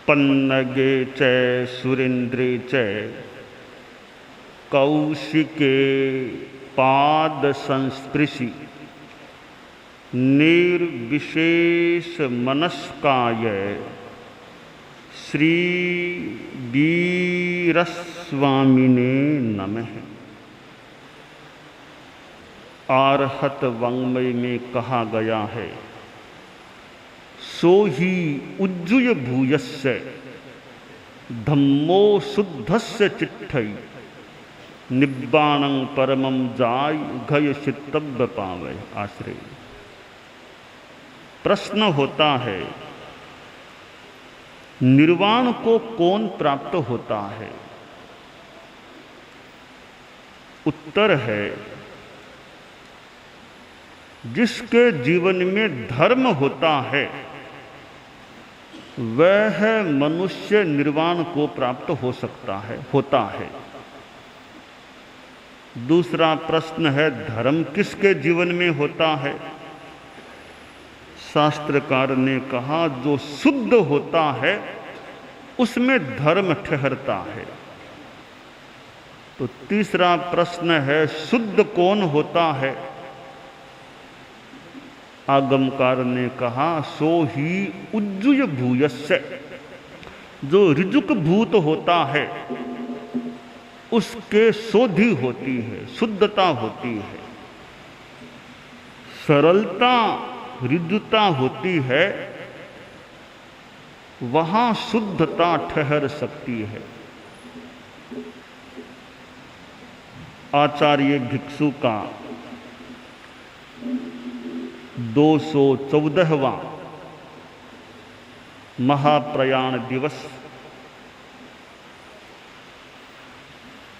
पन्नगे च सुरेन्द्रे च कौशिके पाद संस्पृशि निर्विशेष मनस्काय श्री वीरस्वामिने नमः। आर्हत वाङ्मय में कहा गया है, सो ही उज्जुय भूयस्य धम्मो शुद्धस्य चिट्ठई निब्बाणं परमं जाय घय चित्तव्य पावै। आश्रय। प्रश्न होता है, निर्वाण को कौन प्राप्त होता है? उत्तर है, जिसके जीवन में धर्म होता है वह मनुष्य निर्वाण को प्राप्त हो सकता है, होता है। दूसरा प्रश्न है, धर्म किसके जीवन में होता है? शास्त्रकार ने कहा, जो शुद्ध होता है उसमें धर्म ठहरता है। तो तीसरा प्रश्न है, शुद्ध कौन होता है? आगमकार ने कहा, सो ही उज्जुय भूयस्य, जो ऋजुक भूत होता है उसके शोधि होती है, शुद्धता होती है, सरलता ऋजुता होती है, वहां शुद्धता ठहर सकती है। आचार्य भिक्षु का 214वां महाप्रयाण दिवस।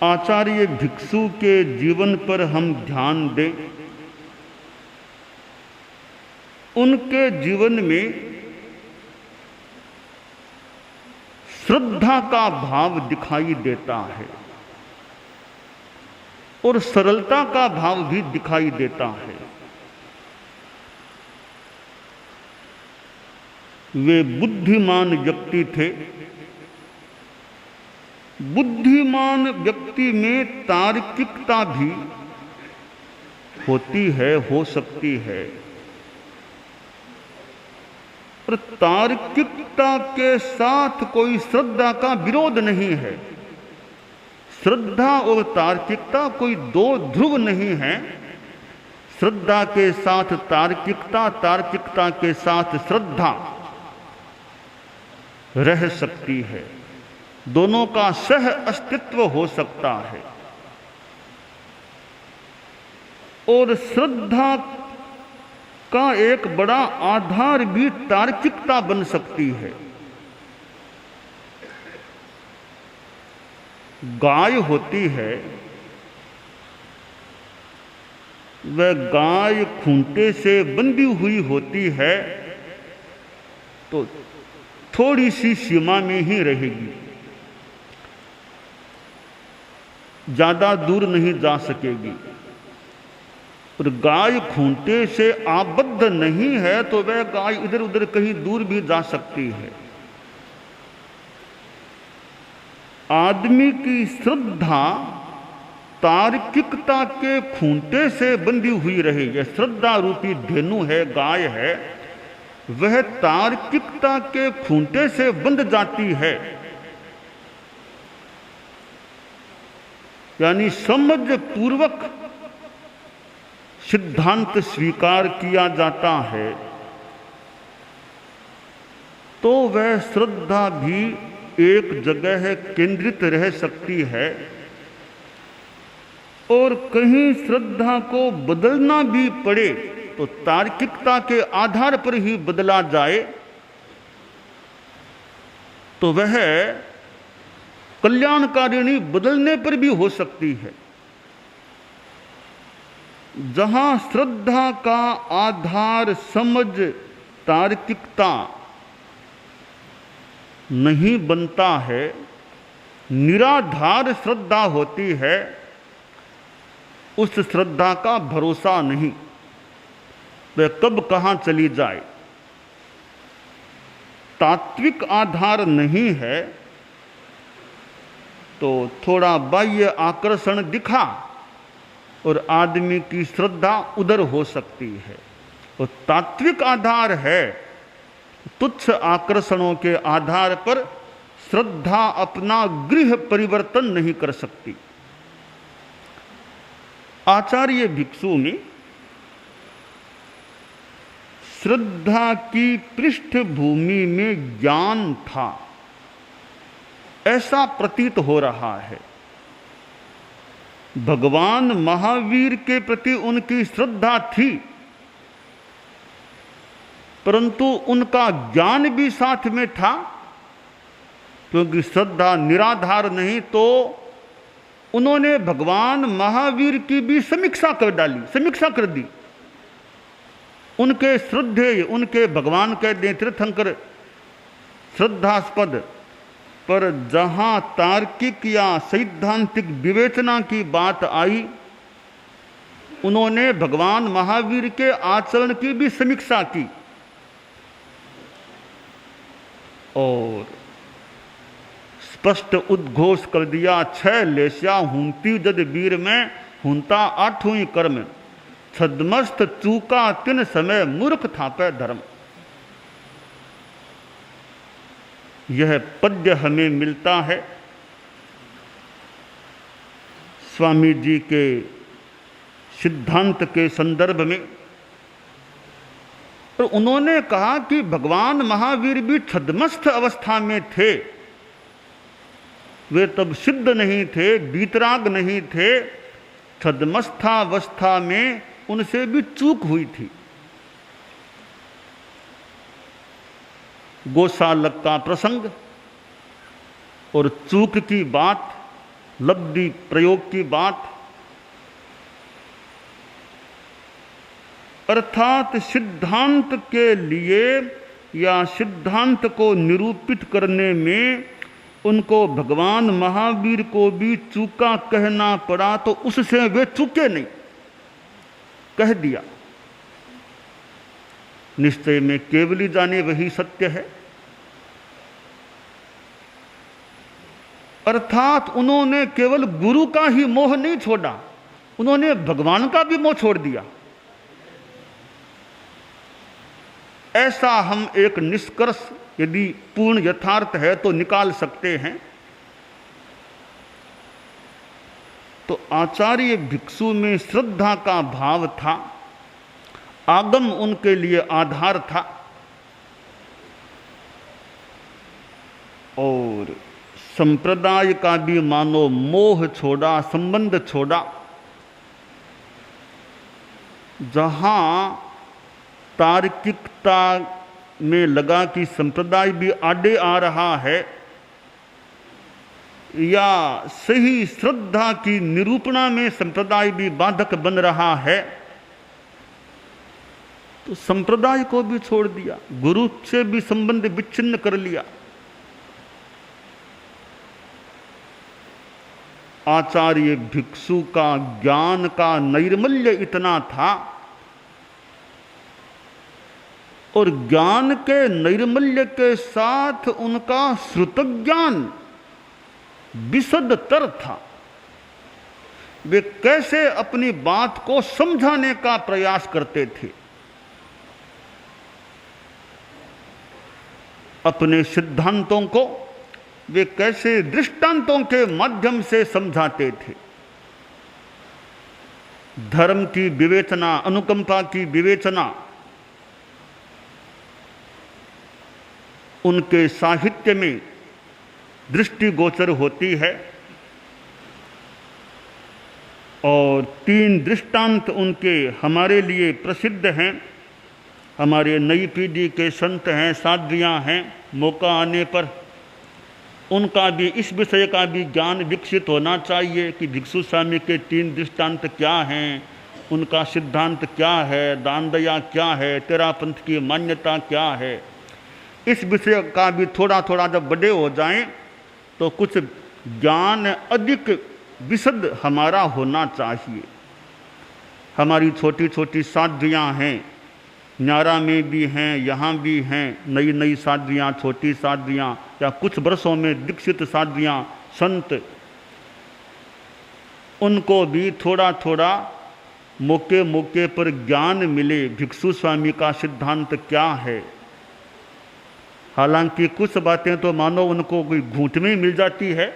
आचार्य भिक्षु के जीवन पर हम ध्यान दें। उनके जीवन में श्रद्धा का भाव दिखाई देता है और सरलता का भाव भी दिखाई देता है। वे बुद्धिमान व्यक्ति थे। बुद्धिमान व्यक्ति में तार्किकता भी होती है, हो सकती है, पर तार्किकता के साथ कोई श्रद्धा का विरोध नहीं है। श्रद्धा और तार्किकता कोई दो ध्रुव नहीं है। श्रद्धा के साथ तार्किकता, तार्किकता के साथ श्रद्धा रह सकती है, दोनों का सह अस्तित्व हो सकता है। और श्रद्धा का एक बड़ा आधार भी तार्किकता बन सकती है। गाय होती है, वह गाय खूंटे से बंधी हुई होती है तो थोड़ी सी सीमा में ही रहेगी, ज्यादा दूर नहीं जा सकेगी। और गाय खूंटे से आबद्ध नहीं है तो वह गाय इधर उधर कहीं दूर भी जा सकती है। आदमी की श्रद्धा तार्किकता के खूंटे से बंधी हुई रहे। यह श्रद्धा रूपी धेनु है, गाय है, वह तार्किकता के खूंटे से बंध जाती है, यानी समझ पूर्वक सिद्धांत स्वीकार किया जाता है, तो वह श्रद्धा भी एक जगह केंद्रित रह सकती है। और कहीं श्रद्धा को बदलना भी पड़े तो तार्किकता के आधार पर ही बदला जाए तो वह कल्याणकारिणी बदलने पर भी हो सकती है। जहां श्रद्धा का आधार समझ तार्किकता नहीं बनता है, निराधार श्रद्धा होती है, उस श्रद्धा का भरोसा नहीं, वह कब कहां चली जाए। तात्विक आधार नहीं है तो थोड़ा बाह्य आकर्षण दिखा और आदमी की श्रद्धा उधर हो सकती है। और तात्विक आधार है, तुच्छ आकर्षणों के आधार पर श्रद्धा अपना गृह परिवर्तन नहीं कर सकती। आचार्य भिक्षु में श्रद्धा की पृष्ठभूमि में ज्ञान था, ऐसा प्रतीत हो रहा है। भगवान महावीर के प्रति उनकी श्रद्धा थी, परंतु उनका ज्ञान भी साथ में था, क्योंकि श्रद्धा निराधार नहीं तो उन्होंने भगवान महावीर की भी समीक्षा कर डाली, समीक्षा कर दी। उनके श्रद्धेय, उनके भगवान कह दें तीर्थंकर श्रद्धास्पद, पर जहां तार्किक या सैद्धांतिक विवेचना की बात आई, उन्होंने भगवान महावीर के आचरण की भी समीक्षा की और स्पष्ट उद्घोष कर दिया, 6 लेस्या हुंती जद वीर में हुंता 8वीं कर्म, छद्मस्त चूका तिन समय मूर्ख थापे धर्म। यह पद्य हमें मिलता है स्वामी जी के सिद्धांत के संदर्भ में। और उन्होंने कहा कि भगवान महावीर भी छद्मस्थ अवस्था में थे, वे तब सिद्ध नहीं थे, बीतराग नहीं थे, छद्मस्थावस्था में उनसे भी चूक हुई थी। गोसालक का प्रसंग और चूक की बात, लब्धि प्रयोग की बात, अर्थात सिद्धांत के लिए या सिद्धांत को निरूपित करने में उनको भगवान महावीर को भी चूका कहना पड़ा, तो उससे वे चूके नहीं, कह दिया। निश्चय में केवली जाने वही सत्य है। अर्थात उन्होंने केवल गुरु का ही मोह नहीं छोड़ा, उन्होंने भगवान का भी मोह छोड़ दिया। ऐसा हम एक निष्कर्ष यदि पूर्ण यथार्थ है तो निकाल सकते हैं। तो आचार्य भिक्षु में श्रद्धा का भाव था, आगम उनके लिए आधार था और संप्रदाय का भी मानो मोह छोड़ा, संबंध छोड़ा। जहां तार्किकता में लगा कि संप्रदाय भी आड़े आ रहा है या सही श्रद्धा की निरूपणा में संप्रदाय भी बाधक बन रहा है, तो संप्रदाय को भी छोड़ दिया, गुरु से भी संबंध विच्छिन्न कर लिया। आचार्य भिक्षु का ज्ञान का नैर्मल्य इतना था और ज्ञान के नैर्मल्य के साथ उनका श्रुतज्ञान विशदतर था। वे कैसे अपनी बात को समझाने का प्रयास करते थे, अपने सिद्धांतों को वे कैसे दृष्टांतों के माध्यम से समझाते थे। धर्म की विवेचना, अनुकंपा की विवेचना उनके साहित्य में दृष्टिगोचर होती है और 3 दृष्टांत उनके हमारे लिए प्रसिद्ध हैं। हमारे नई पीढ़ी के संत हैं, साध्वियाँ हैं, मौका आने पर उनका भी इस विषय का भी ज्ञान विकसित होना चाहिए कि भिक्षु स्वामी के 3 दृष्टांत क्या हैं, उनका सिद्धांत क्या है, दान दया क्या है, तेरा पंथ की मान्यता क्या है। इस विषय का भी थोड़ा थोड़ा जब बड़े हो जाएं तो कुछ ज्ञान अधिक विशद हमारा होना चाहिए। हमारी छोटी छोटी साध्वियाँ हैं, न्यारा में भी हैं, यहाँ भी हैं नई नई साध्वियाँ, छोटी साध्वियाँ, या कुछ वर्षों में दीक्षित साध्वियाँ, संत, उनको भी थोड़ा थोड़ा मौके मौके पर ज्ञान मिले भिक्षु स्वामी का सिद्धांत क्या है। हालांकि कुछ बातें तो मानो उनको कोई घूंट में मिल जाती है,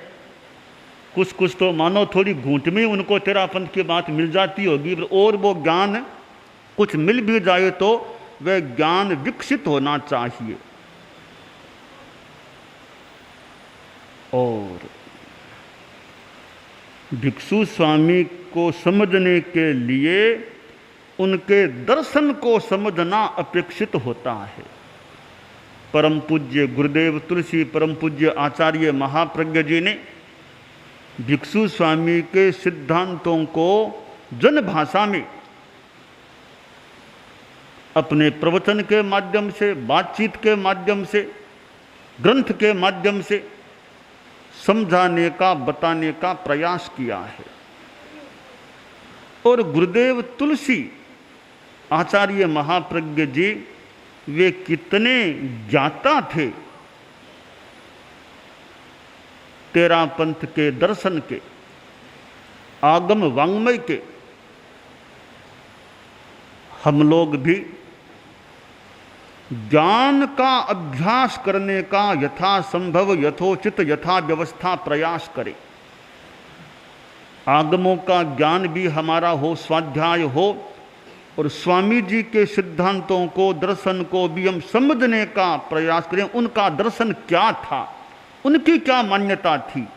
कुछ तो मानो थोड़ी घूंट में उनको तेरापंथ की बात मिल जाती होगी, और वो ज्ञान कुछ मिल भी जाए तो वह ज्ञान विकसित होना चाहिए। और भिक्षु स्वामी को समझने के लिए उनके दर्शन को समझना अपेक्षित होता है। परम पूज्य गुरुदेव तुलसी, परम पूज्य आचार्य महाप्रज्ञ जी ने भिक्षु स्वामी के सिद्धांतों को जन भाषा में अपने प्रवचन के माध्यम से, बातचीत के माध्यम से, ग्रंथ के माध्यम से समझाने का, बताने का प्रयास किया है। और गुरुदेव तुलसी आचार्य महाप्रज्ञ जी वे कितने ज्ञाता थे तेरापंथ के दर्शन के, आगम वांग्मय के। हम लोग भी ज्ञान का अभ्यास करने का यथासंभव, यथोचित, यथा व्यवस्था प्रयास करें। आगमों का ज्ञान भी हमारा हो, स्वाध्याय हो, और स्वामी जी के सिद्धांतों को, दर्शन को भी हम समझने का प्रयास करें। उनका दर्शन क्या था, उनकी क्या मान्यता थी,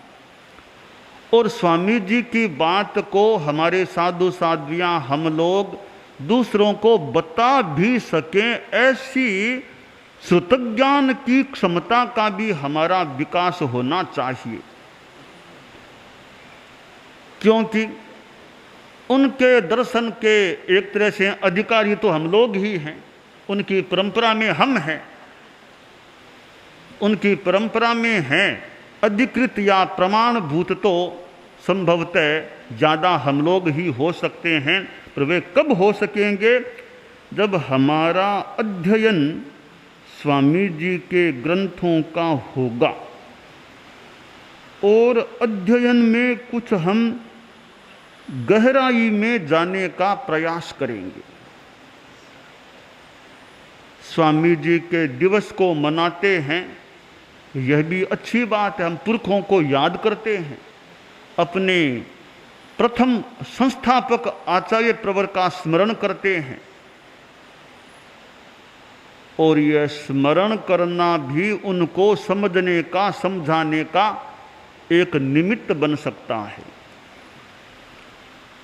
और स्वामी जी की बात को हमारे साधु साध्वियाँ, हम लोग दूसरों को बता भी सकें, ऐसी श्रुतज्ञान की क्षमता का भी हमारा विकास होना चाहिए। क्योंकि उनके दर्शन के एक तरह से अधिकारी तो हम लोग ही हैं, उनकी परंपरा में हम हैं, उनकी परंपरा में हैं। अधिकृत या प्रमाणभूत तो संभवतः ज़्यादा हम लोग ही हो सकते हैं, पर वे कब हो सकेंगे जब हमारा अध्ययन स्वामी जी के ग्रंथों का होगा और अध्ययन में कुछ हम गहराई में जाने का प्रयास करेंगे। स्वामी जी के दिवस को मनाते हैं, यह भी अच्छी बात है। हम पुरखों को याद करते हैं, अपने प्रथम संस्थापक आचार्य प्रवर का स्मरण करते हैं, और यह स्मरण करना भी उनको समझने का, समझाने का एक निमित्त बन सकता है।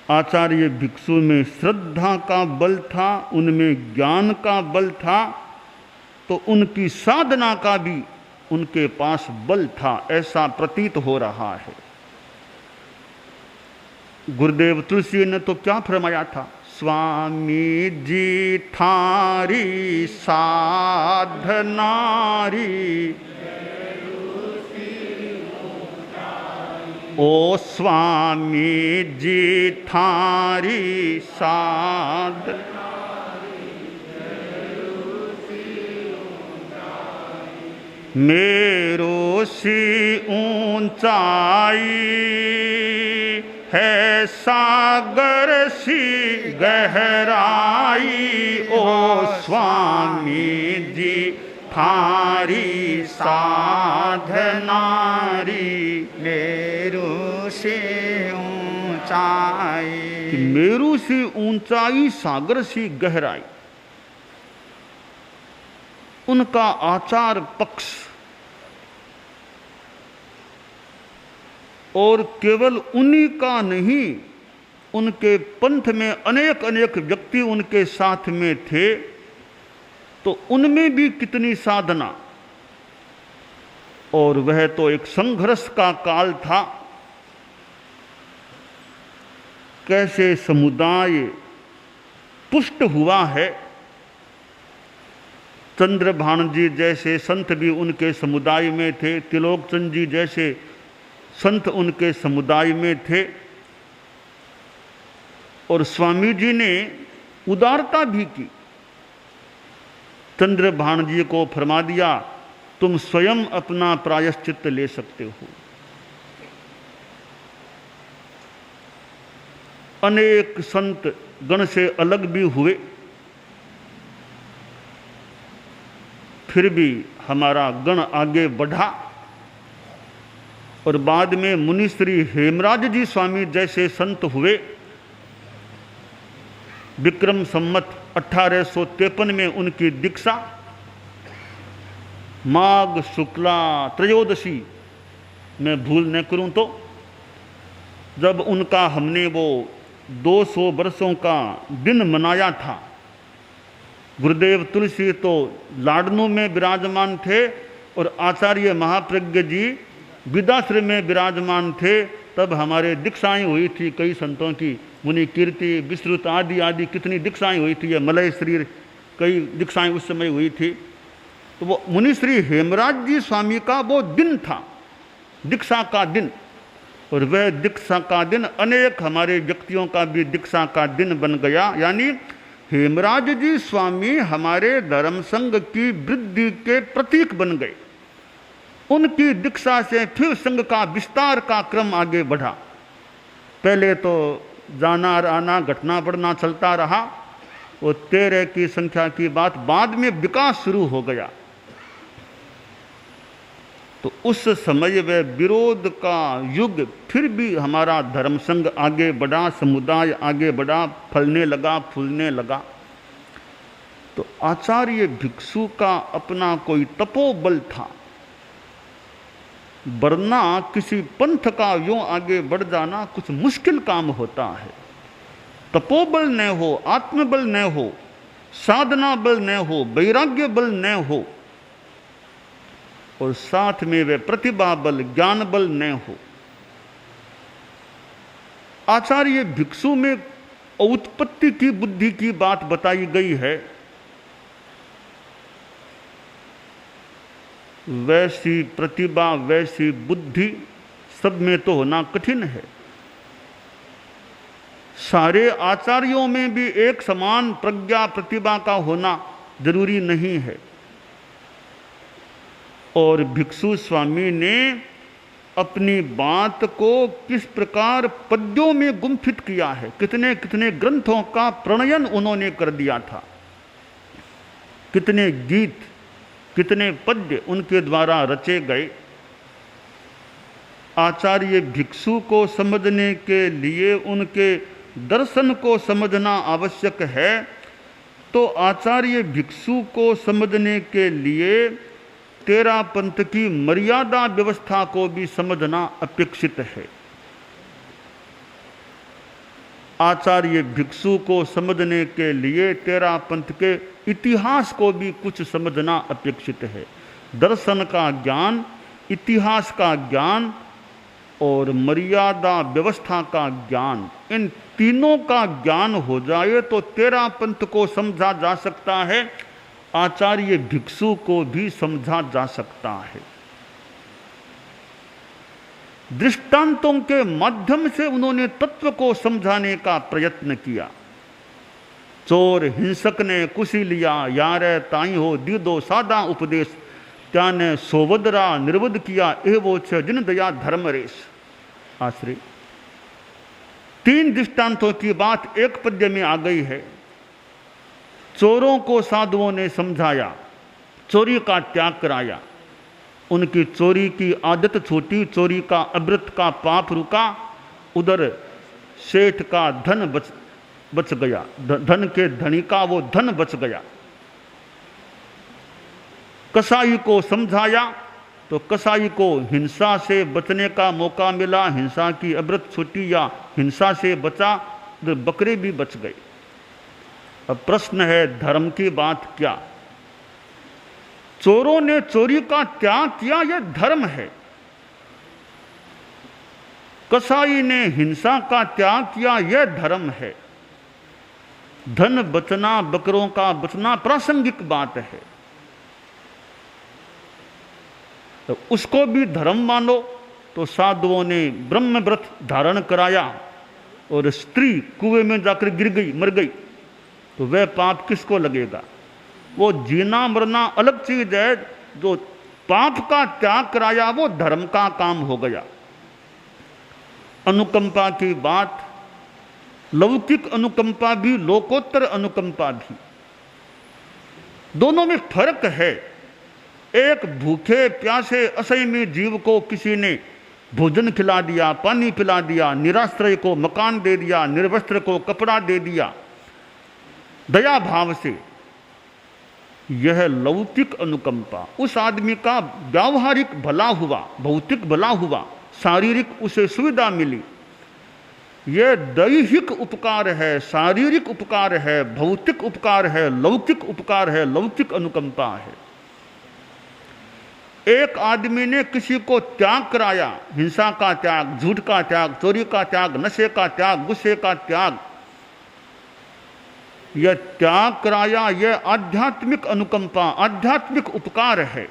आचार्य भिक्षु में श्रद्धा का बल था, उनमें ज्ञान का बल था, तो उनकी साधना का भी उनके पास बल था, ऐसा प्रतीत हो रहा है। गुरुदेव तुलसी ने तो क्या फरमाया था, स्वामी जी थारी साधनारी, ओ स्वामी जी थारी साध, मेरो सी ऊंचाई है सागर सी गहराई, ओ स्वामी जी थारी साधनारी, मेरू से ऊंचाई, मेरू से ऊंचाई, सागर सी गहराई। उनका आचार पक्ष, और केवल उन्हीं का नहीं, उनके पंथ में अनेक अनेक व्यक्ति उनके साथ में थे, तो उनमें भी कितनी साधना। और वह तो एक संघर्ष का काल था। कैसे समुदाय पुष्ट हुआ है। चंद्रभान जी जैसे संत भी उनके समुदाय में थे, त्रिलोकचंद जी जैसे संत उनके समुदाय में थे, और स्वामी जी ने उदारता भी की। चंद्रभान जी को फरमा दिया, तुम स्वयं अपना प्रायश्चित्त ले सकते हो। अनेक संत गण से अलग भी हुए, फिर भी हमारा गण आगे बढ़ा और बाद में मुनि श्री हेमराज जी स्वामी जैसे संत हुए। विक्रम संमत 1853 में उनकी दीक्षा, माघ शुक्ला त्रयोदशी में भूल न करूं तो, जब उनका हमने वो 200 वर्षों का दिन मनाया था। गुरुदेव तुलसी तो लाडनू में विराजमान थे और आचार्य महाप्रज्ञ जी विदाश्रम में विराजमान थे। तब हमारे दीक्षाएं हुई थी कई संतों की, मुनि कीर्ति, विस्तृत आदि आदि कितनी दीक्षाएं हुई थी। मलय शरीर कई दीक्षाएं उस समय हुई थी। तो वो मुनि श्री हेमराज जी स्वामी का वो दिन था, दीक्षा का दिन। और वह दीक्षा का दिन अनेक हमारे व्यक्तियों का भी दीक्षा का दिन बन गया। यानी हेमराज जी स्वामी हमारे धर्म संघ की वृद्धि के प्रतीक बन गए। उनकी दीक्षा से फिर संघ का विस्तार का क्रम आगे बढ़ा। पहले तो जाना आना घटना बढ़ना चलता रहा, वो 13 की संख्या की बात, बाद में विकास शुरू हो गया। तो उस समय वह विरोध का युग, फिर भी हमारा धर्म संघ आगे बढ़ा, समुदाय आगे बढ़ा, फलने लगा, फूलने लगा। तो आचार्य भिक्षु का अपना कोई तपोबल था, वरना किसी पंथ का यूं आगे बढ़ जाना कुछ मुश्किल काम होता है। तपोबल न हो, आत्मबल न हो, साधना बल न हो, वैराग्य बल न हो, और साथ में वे प्रतिभा बल, ज्ञान बल न हो। आचार्य भिक्षु में औत्पत्ति की बुद्धि की बात बताई गई है। वैसी प्रतिभा, वैसी बुद्धि सब में तो होना कठिन है। सारे आचार्यों में भी एक समान प्रज्ञा प्रतिभा का होना जरूरी नहीं है। और भिक्षु स्वामी ने अपनी बात को किस प्रकार पद्यों में गुंफित किया है, कितने कितने ग्रंथों का प्रणयन उन्होंने कर दिया था, कितने गीत, कितने पद्य उनके द्वारा रचे गए। आचार्य भिक्षु को समझने के लिए उनके दर्शन को समझना आवश्यक है। तो आचार्य भिक्षु को समझने के लिए तेरा पंथ की मर्यादा व्यवस्था को भी समझना अपेक्षित है। आचार्य भिक्षु को समझने के लिए तेरा पंथ के इतिहास को भी कुछ समझना अपेक्षित है। दर्शन का ज्ञान, इतिहास का ज्ञान और मर्यादा व्यवस्था का ज्ञान, इन तीनों का ज्ञान हो जाए तो तेरा पंथ को समझा जा सकता है, आचार्य भिक्षु को भी समझा जा सकता है। दृष्टांतों के माध्यम से उन्होंने तत्व को समझाने का प्रयत्न किया। चोर हिंसक ने कुशी लिया, यारे ताई हो दीदो सादा उपदेश, त्याने सोवदरा निर्वद किया, एह वो छ जिन दया धर्म रेश। आश्रय 3 दृष्टांतों की बात एक पद्य में आ गई है। चोरों को साधुओं ने समझाया, चोरी का त्याग कराया, उनकी चोरी की आदत छूटी, चोरी का अमृत का पाप रुका, उधर सेठ का धन बच गया, धन के धनी का वो धन बच गया। कसाई को समझाया तो कसाई को हिंसा से बचने का मौका मिला, हिंसा की अमृत छूटी या हिंसा से बचा, तो बकरे भी बच गए। अब प्रश्न है धर्म की बात क्या? चोरों ने चोरी का त्याग किया, यह धर्म है। कसाई ने हिंसा का त्याग किया, यह धर्म है। धन बचना, बकरों का बचना प्रासंगिक बात है, तो उसको भी धर्म मानो। तो साधुओं ने ब्रह्म व्रत धारण कराया और स्त्री कुएं में जाकर गिर गई, मर गई, तो वह पाप किसको लगेगा? वो जीना मरना अलग चीज है, जो पाप का त्याग कराया वो धर्म का काम हो गया। अनुकंपा की बात, लौकिक अनुकंपा भी लोकोत्तर अनुकंपा भी, दोनों में फर्क है। एक भूखे प्यासे असहनीय जीव को किसी ने भोजन खिला दिया, पानी पिला दिया, निराश्रय को मकान दे दिया, निर्वस्त्र को कपड़ा दे दिया, दया भाव से, यह लौकिक अनुकंपा। उस आदमी का व्यावहारिक भला हुआ, भौतिक भला हुआ, शारीरिक उसे सुविधा मिली, यह दैहिक उपकार है, शारीरिक उपकार है, भौतिक उपकार है, लौकिक उपकार है, लौकिक अनुकंपा है। एक आदमी ने किसी को त्याग कराया, हिंसा का त्याग, झूठ का त्याग, चोरी का त्याग, नशे का त्याग, गुस्से का त्याग, यह त्याग कराया, यह आध्यात्मिक अनुकंपा, आध्यात्मिक उपकार है।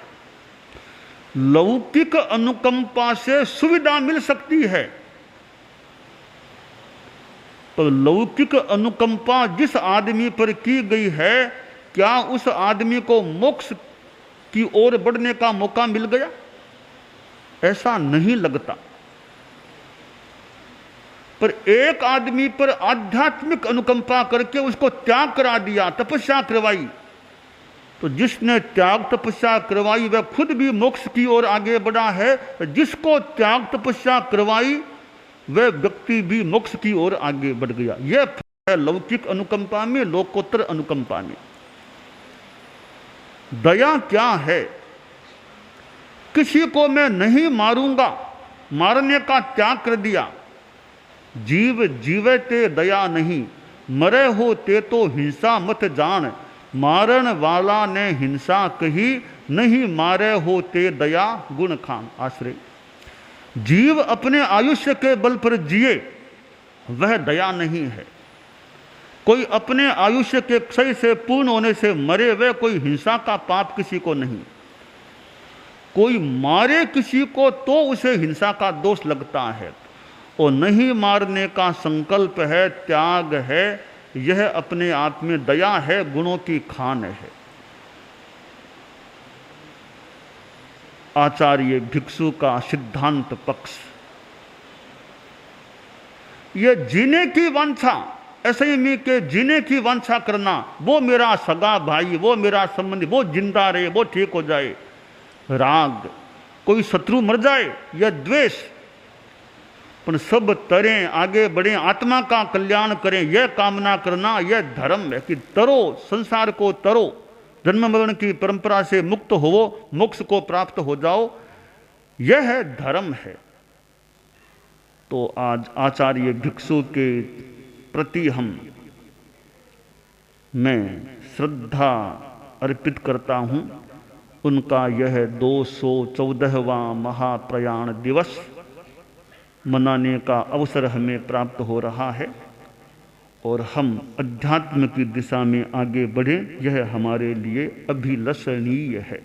लौकिक अनुकंपा से सुविधा मिल सकती है, तो लौकिक अनुकंपा जिस आदमी पर की गई है, क्या उस आदमी को मोक्ष की ओर बढ़ने का मौका मिल गया? ऐसा नहीं लगता। पर एक आदमी पर आध्यात्मिक अनुकंपा करके उसको त्याग करा दिया, तपस्या करवाई, तो जिसने त्याग तपस्या करवाई वह खुद भी मोक्ष की ओर आगे बढ़ा है, जिसको त्याग तपस्या करवाई वह व्यक्ति भी मोक्ष की ओर आगे बढ़ गया। यह है लौकिक अनुकंपा में, लोकोत्तर अनुकंपा में। दया क्या है? किसी को मैं नहीं मारूंगा, मारने का त्याग कर दिया। जीव जीवे ते दया नहीं, मरे हो ते तो हिंसा मत जान, मारन वाला ने हिंसा कही, नहीं मारे हो ते दया गुण खान। आश्रय जीव अपने आयुष्य के बल पर जिए वह दया नहीं है। कोई अपने आयुष्य के क्षय से पूर्ण होने से मरे वह कोई हिंसा का पाप किसी को नहीं। कोई मारे किसी को तो उसे हिंसा का दोष लगता है, और नहीं मारने का संकल्प है, त्याग है, यह अपने आप में दया है, गुणों की खान है। आचार्य भिक्षु का सिद्धांत पक्ष, यह जीने की वांछा, असहनीय के जीने की वांछा करना, वो मेरा सगा भाई, वो मेरा संबंधी, वो जिंदा रहे, वो ठीक हो जाए, राग, कोई शत्रु मर जाए, यह द्वेष, पर सब तरें आगे बढ़े, आत्मा का कल्याण करें, यह कामना करना, यह धर्म है कि तरो, संसार को तरो, जन्म मरण की परंपरा से मुक्त हो, मोक्ष को प्राप्त हो जाओ, यह है धर्म है। तो आज आचार्य भिक्षु के प्रति मैं श्रद्धा अर्पित करता हूँ। उनका यह 214वां महाप्रयाण दिवस मनाने का अवसर हमें प्राप्त हो रहा है, और हम अध्यात्म की दिशा में आगे बढ़ें, यह हमारे लिए अभिलषणीय है।